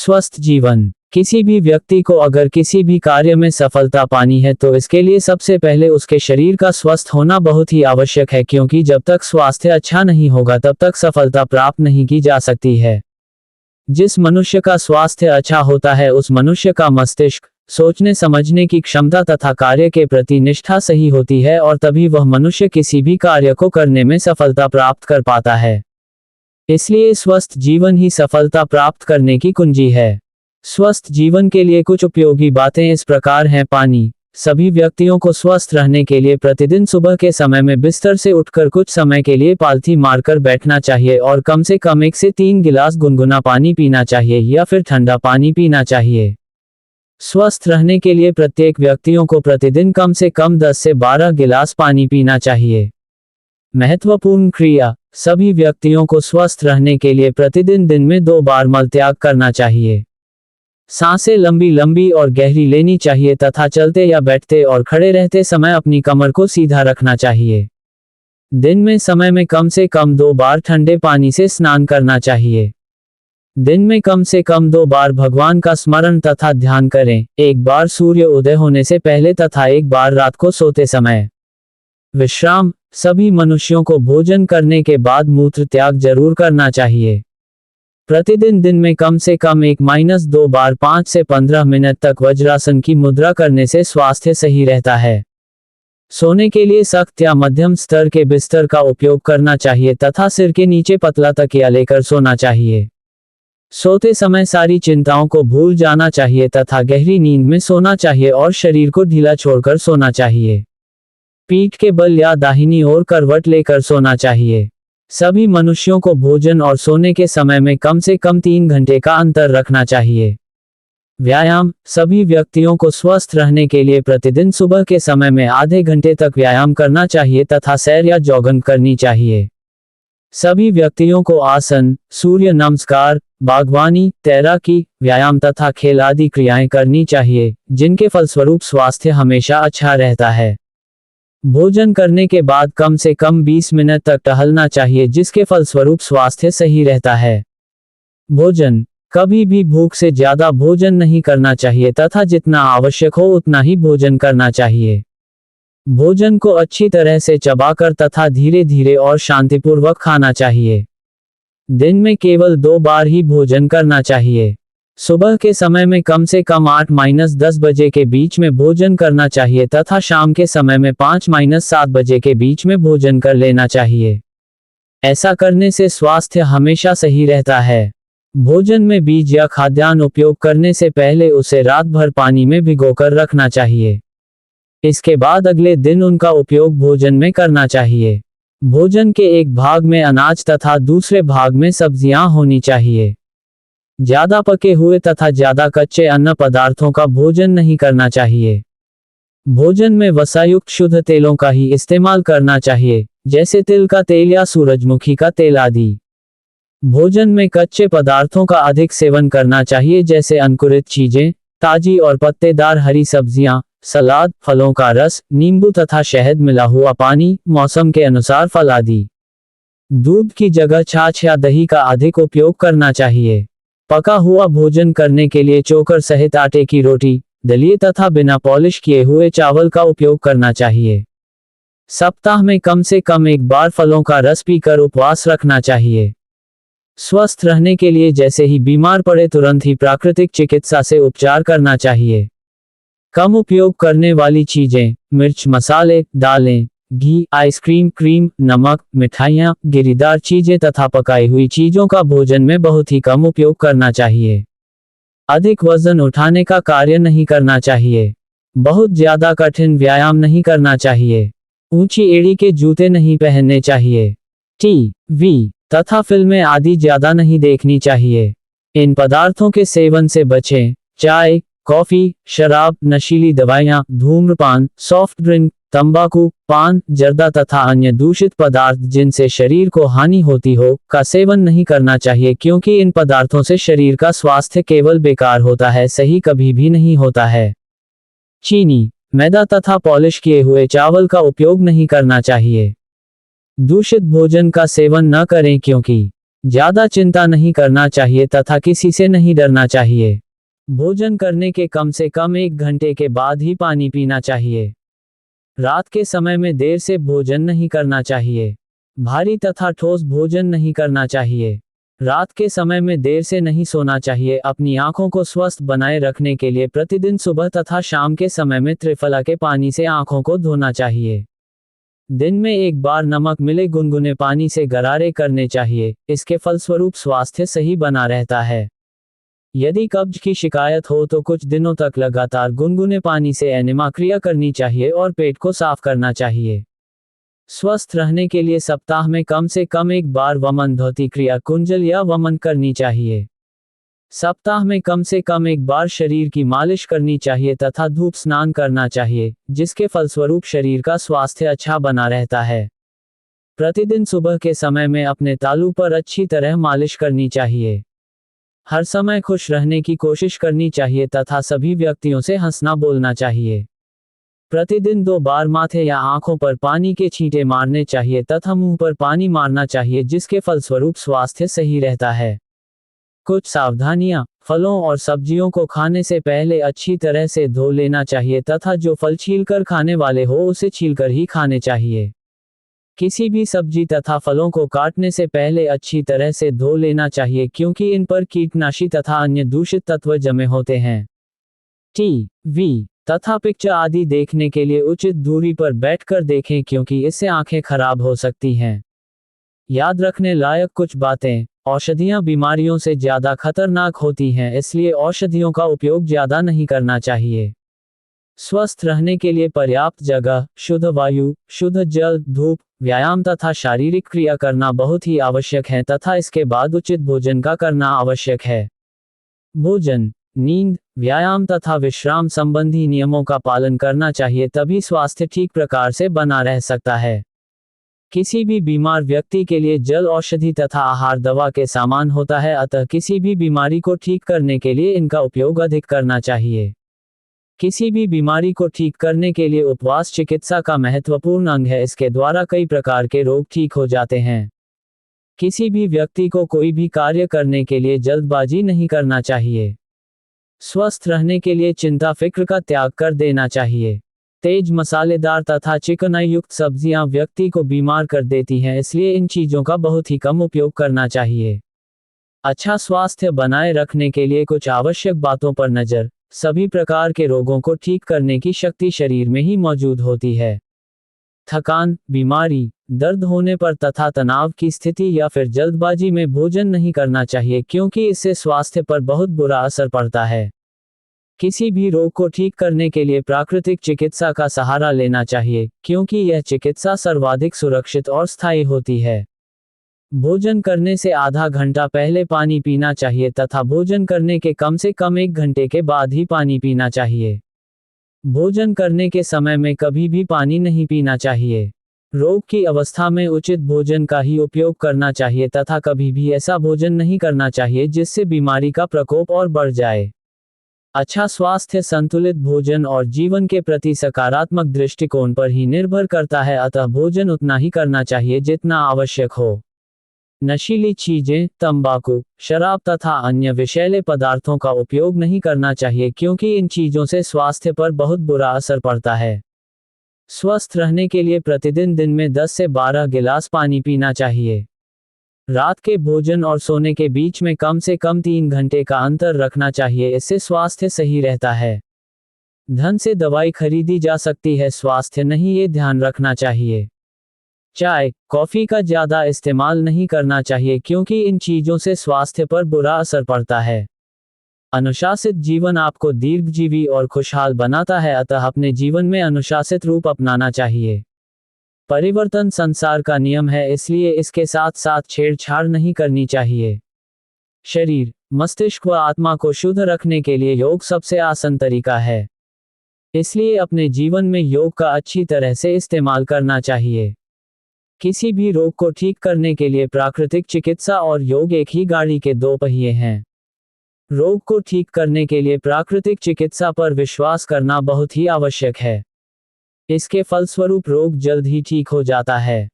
स्वस्थ जीवन। किसी भी व्यक्ति को अगर किसी भी कार्य में सफलता पानी है तो इसके लिए सबसे पहले उसके शरीर का स्वस्थ होना बहुत ही आवश्यक है, क्योंकि जब तक स्वास्थ्य अच्छा नहीं होगा तब तक सफलता प्राप्त नहीं की जा सकती है। जिस मनुष्य का स्वास्थ्य अच्छा होता है उस मनुष्य का मस्तिष्क, सोचने समझने की क्षमता तथा कार्य के प्रति निष्ठा सही होती है और तभी वह मनुष्य किसी भी कार्य को करने में सफलता प्राप्त कर पाता है। इसलिए स्वस्थ जीवन ही सफलता प्राप्त करने की कुंजी है। स्वस्थ जीवन के लिए कुछ उपयोगी बातें इस प्रकार हैं। पानी। सभी व्यक्तियों को स्वस्थ रहने के लिए प्रतिदिन सुबह के समय में बिस्तर से उठकर कुछ समय के लिए पालथी मारकर बैठना चाहिए और कम से कम 1 से 3 गिलास गुनगुना पानी पीना चाहिए या फिर ठंडा पानी पीना चाहिए। स्वस्थ रहने के लिए प्रत्येक व्यक्तियों को प्रतिदिन कम से कम 10 से 12 गिलास पानी पीना चाहिए। महत्वपूर्ण क्रिया। सभी व्यक्तियों को स्वस्थ रहने के लिए प्रतिदिन दिन में 2 बार मलत्याग करना चाहिए। सांसें लंबी लंबी और गहरी लेनी चाहिए तथा चलते या बैठते और खड़े रहते समय अपनी कमर को सीधा रखना चाहिए। दिन में समय में कम से कम 2 बार ठंडे पानी से स्नान करना चाहिए। दिन में कम से कम 2 बार भगवान का स्मरण तथा ध्यान करें, 1 बार सूर्य उदय होने से पहले तथा 1 बार रात को सोते समय। विश्राम। सभी मनुष्यों को भोजन करने के बाद मूत्र त्याग जरूर करना चाहिए। प्रतिदिन दिन में कम से कम 1-2 बार 5 से 15 मिनट तक वज्रासन की मुद्रा करने से स्वास्थ्य सही रहता है। सोने के लिए सख्त या मध्यम स्तर के बिस्तर का उपयोग करना चाहिए तथा सिर के नीचे पतला तकिया लेकर सोना चाहिए। सोते समय सारी चिंताओं को भूल जाना चाहिए तथा गहरी नींद में सोना चाहिए और शरीर को ढीला छोड़कर सोना चाहिए। पीठ के बल या दाहिनी ओर करवट लेकर सोना चाहिए। सभी मनुष्यों को भोजन और सोने के समय में कम से कम 3 घंटे का अंतर रखना चाहिए। व्यायाम। सभी व्यक्तियों को स्वस्थ रहने के लिए प्रतिदिन सुबह के समय में आधे घंटे तक व्यायाम करना चाहिए तथा सैर या जॉगिंग करनी चाहिए। सभी व्यक्तियों को आसन, सूर्य नमस्कार, बागवानी, तैराकी, व्यायाम तथा खेल आदि क्रियाएं करनी चाहिए, जिनके फलस्वरूप स्वास्थ्य हमेशा अच्छा रहता है। भोजन करने के बाद कम से कम 20 मिनट तक टहलना चाहिए, जिसके फलस्वरूप स्वास्थ्य सही रहता है। भोजन। कभी भी भूख से ज्यादा भोजन नहीं करना चाहिए तथा जितना आवश्यक हो उतना ही भोजन करना चाहिए। भोजन को अच्छी तरह से चबाकर तथा धीरे धीरे और शांतिपूर्वक खाना चाहिए। दिन में केवल 2 बार ही भोजन करना चाहिए। सुबह के समय में कम से कम 8-10 बजे के बीच में भोजन करना चाहिए तथा शाम के समय में 5-7 बजे के बीच में भोजन कर लेना चाहिए। ऐसा करने से स्वास्थ्य हमेशा सही रहता है। भोजन में बीज या खाद्यान्न उपयोग करने से पहले उसे रात भर पानी में भिगोकर रखना चाहिए। इसके बाद अगले दिन उनका उपयोग भोजन में करना चाहिए। भोजन के एक भाग में अनाज तथा दूसरे भाग में सब्जियां होनी चाहिए। ज्यादा पके हुए तथा ज्यादा कच्चे अन्न पदार्थों का भोजन नहीं करना चाहिए। भोजन में वसायुक्त शुद्ध तेलों का ही इस्तेमाल करना चाहिए, जैसे तिल का तेल या सूरजमुखी का तेल आदि। भोजन में कच्चे पदार्थों का अधिक सेवन करना चाहिए, जैसे अंकुरित चीजें, ताजी और पत्तेदार हरी सब्जियां, सलाद, फलों का रस, नींबू तथा शहद मिला हुआ पानी, मौसम के अनुसार फल आदि। दूध की जगह छाछ या दही का अधिक उपयोग करना चाहिए। पका हुआ भोजन करने के लिए चोकर सहित आटे की रोटी, दलिए तथा बिना पॉलिश किए हुए चावल का उपयोग करना चाहिए। सप्ताह में कम से कम 1 बार फलों का रस पीकर उपवास रखना चाहिए। स्वस्थ रहने के लिए जैसे ही बीमार पड़े तुरंत ही प्राकृतिक चिकित्सा से उपचार करना चाहिए। कम उपयोग करने वाली चीजें, मिर्च, मसाले, दालें, घी, आइसक्रीम, क्रीम, नमक, मिठाइयाँ, गिरीदार चीजें तथा पकाई हुई चीजों का भोजन में बहुत ही कम उपयोग करना चाहिए। अधिक वजन उठाने का कार्य नहीं करना चाहिए। बहुत ज्यादा कठिन व्यायाम नहीं करना चाहिए। ऊंची एड़ी के जूते नहीं पहनने चाहिए। टीवी तथा फिल्में आदि ज्यादा नहीं देखनी चाहिए। इन पदार्थों के सेवन से बचें। चाय, कॉफी, शराब, नशीली दवाइयाँ, धूम्रपान, सॉफ्ट ड्रिंक, तंबाकू, पान, जर्दा तथा अन्य दूषित पदार्थ जिनसे शरीर को हानि होती हो, का सेवन नहीं करना चाहिए, क्योंकि इन पदार्थों से शरीर का स्वास्थ्य केवल बेकार होता है, सही कभी भी नहीं होता है। चीनी, मैदा तथा पॉलिश किए हुए चावल का उपयोग नहीं करना चाहिए। दूषित भोजन का सेवन न करें, क्योंकि ज्यादा चिंता नहीं करना चाहिए तथा किसी से नहीं डरना चाहिए। भोजन करने के कम से कम 1 घंटे के बाद ही पानी पीना चाहिए। रात के समय में देर से भोजन नहीं करना चाहिए। भारी तथा ठोस भोजन नहीं करना चाहिए। रात के समय में देर से नहीं सोना चाहिए। अपनी आंखों को स्वस्थ बनाए रखने के लिए प्रतिदिन सुबह तथा शाम के समय में त्रिफला के पानी से आंखों को धोना चाहिए। दिन में एक बार नमक मिले गुनगुने पानी से गरारे करने चाहिए। इसके फलस्वरूप स्वास्थ्य सही बना रहता है। यदि कब्ज की शिकायत हो तो कुछ दिनों तक लगातार गुनगुने पानी से एनिमा क्रिया करनी चाहिए और पेट को साफ करना चाहिए। स्वस्थ रहने के लिए सप्ताह में कम से कम एक बार वमन धौती क्रिया कुंजल या वमन करनी चाहिए। सप्ताह में कम से कम एक बार शरीर की मालिश करनी चाहिए तथा धूप स्नान करना चाहिए, जिसके फलस्वरूप शरीर का स्वास्थ्य अच्छा बना रहता है। प्रतिदिन सुबह के समय में अपने तालू पर अच्छी तरह मालिश करनी चाहिए। हर समय खुश रहने की कोशिश करनी चाहिए तथा सभी व्यक्तियों से हंसना बोलना चाहिए। प्रतिदिन 2 बार माथे या आंखों पर पानी के छींटे मारने चाहिए तथा मुंह पर पानी मारना चाहिए, जिसके फलस्वरूप स्वास्थ्य सही रहता है। कुछ सावधानियां: फलों और सब्जियों को खाने से पहले अच्छी तरह से धो लेना चाहिए तथा जो फल छीलकर खाने वाले हो उसे छीलकर ही खाने चाहिए। किसी भी सब्जी तथा फलों को काटने से पहले अच्छी तरह से धो लेना चाहिए, क्योंकि इन पर कीटनाशी तथा अन्य दूषित तत्व जमे होते हैं। टीवी तथा पिक्चर आदि देखने के लिए उचित दूरी पर बैठकर देखें, क्योंकि इससे आंखें खराब हो सकती हैं। याद रखने लायक कुछ बातें: औषधियां बीमारियों से ज्यादा खतरनाक होती हैं, इसलिए औषधियों का उपयोग ज्यादा नहीं करना चाहिए। स्वस्थ रहने के लिए पर्याप्त जगह, शुद्ध वायु, शुद्ध जल, धूप, व्यायाम तथा शारीरिक क्रिया करना बहुत ही आवश्यक है तथा इसके बाद उचित भोजन का करना आवश्यक है। भोजन, नींद, व्यायाम तथा विश्राम संबंधी नियमों का पालन करना चाहिए, तभी स्वास्थ्य ठीक प्रकार से बना रह सकता है। किसी भी बीमार व्यक्ति के लिए जल औषधि तथा आहार दवा के समान होता है, अतः किसी भी बीमारी को ठीक करने के लिए इनका उपयोग अधिक करना चाहिए। किसी भी बीमारी को ठीक करने के लिए उपवास चिकित्सा का महत्वपूर्ण अंग है। इसके द्वारा कई प्रकार के रोग ठीक हो जाते हैं। किसी भी व्यक्ति को कोई भी कार्य करने के लिए जल्दबाजी नहीं करना चाहिए। स्वस्थ रहने के लिए चिंता फिक्र का त्याग कर देना चाहिए। तेज मसालेदार तथा चिकनाई युक्त सब्जियां व्यक्ति को बीमार कर देती हैं, इसलिए इन चीजों का बहुत ही कम उपयोग करना चाहिए। अच्छा स्वास्थ्य बनाए रखने के लिए कुछ आवश्यक बातों पर नजर: सभी प्रकार के रोगों को ठीक करने की शक्ति शरीर में ही मौजूद होती है। थकान, बीमारी, दर्द होने पर तथा तनाव की स्थिति या फिर जल्दबाजी में भोजन नहीं करना चाहिए, क्योंकि इससे स्वास्थ्य पर बहुत बुरा असर पड़ता है। किसी भी रोग को ठीक करने के लिए प्राकृतिक चिकित्सा का सहारा लेना चाहिए, क्योंकि यह चिकित्सा सर्वाधिक सुरक्षित और स्थायी होती है। भोजन करने से आधा घंटा पहले पानी पीना चाहिए तथा भोजन करने के कम से कम 1 घंटे के बाद ही पानी पीना चाहिए। भोजन करने के समय में कभी भी पानी नहीं पीना चाहिए। रोग की अवस्था में उचित भोजन का ही उपयोग करना चाहिए तथा कभी भी ऐसा भोजन नहीं करना चाहिए जिससे बीमारी का प्रकोप और बढ़ जाए। अच्छा स्वास्थ्य संतुलित भोजन और जीवन के प्रति सकारात्मक दृष्टिकोण पर ही निर्भर करता है, अतः भोजन उतना ही करना चाहिए जितना आवश्यक हो। नशीली चीजें, तंबाकू, शराब तथा अन्य विषैले पदार्थों का उपयोग नहीं करना चाहिए, क्योंकि इन चीजों से स्वास्थ्य पर बहुत बुरा असर पड़ता है। स्वस्थ रहने के लिए प्रतिदिन दिन में 10 से 12 गिलास पानी पीना चाहिए। रात के भोजन और सोने के बीच में कम से कम 3 घंटे का अंतर रखना चाहिए, इससे स्वास्थ्य सही रहता है। धन से दवाई खरीदी जा सकती है, स्वास्थ्य नहीं, ये ध्यान रखना चाहिए। चाय, कॉफी का ज्यादा इस्तेमाल नहीं करना चाहिए, क्योंकि इन चीजों से स्वास्थ्य पर बुरा असर पड़ता है। अनुशासित जीवन आपको दीर्घजीवी और खुशहाल बनाता है, अतः अपने जीवन में अनुशासित रूप अपनाना चाहिए। परिवर्तन संसार का नियम है, इसलिए इसके साथ साथ छेड़छाड़ नहीं करनी चाहिए। शरीर, मस्तिष्क व आत्मा को शुद्ध रखने के लिए योग सबसे आसान तरीका है, इसलिए अपने जीवन में योग का अच्छी तरह से इस्तेमाल करना चाहिए। किसी भी रोग को ठीक करने के लिए प्राकृतिक चिकित्सा और योग एक ही गाड़ी के 2 पहिए हैं। रोग को ठीक करने के लिए प्राकृतिक चिकित्सा पर विश्वास करना बहुत ही आवश्यक है। इसके फलस्वरूप रोग जल्द ही ठीक हो जाता है।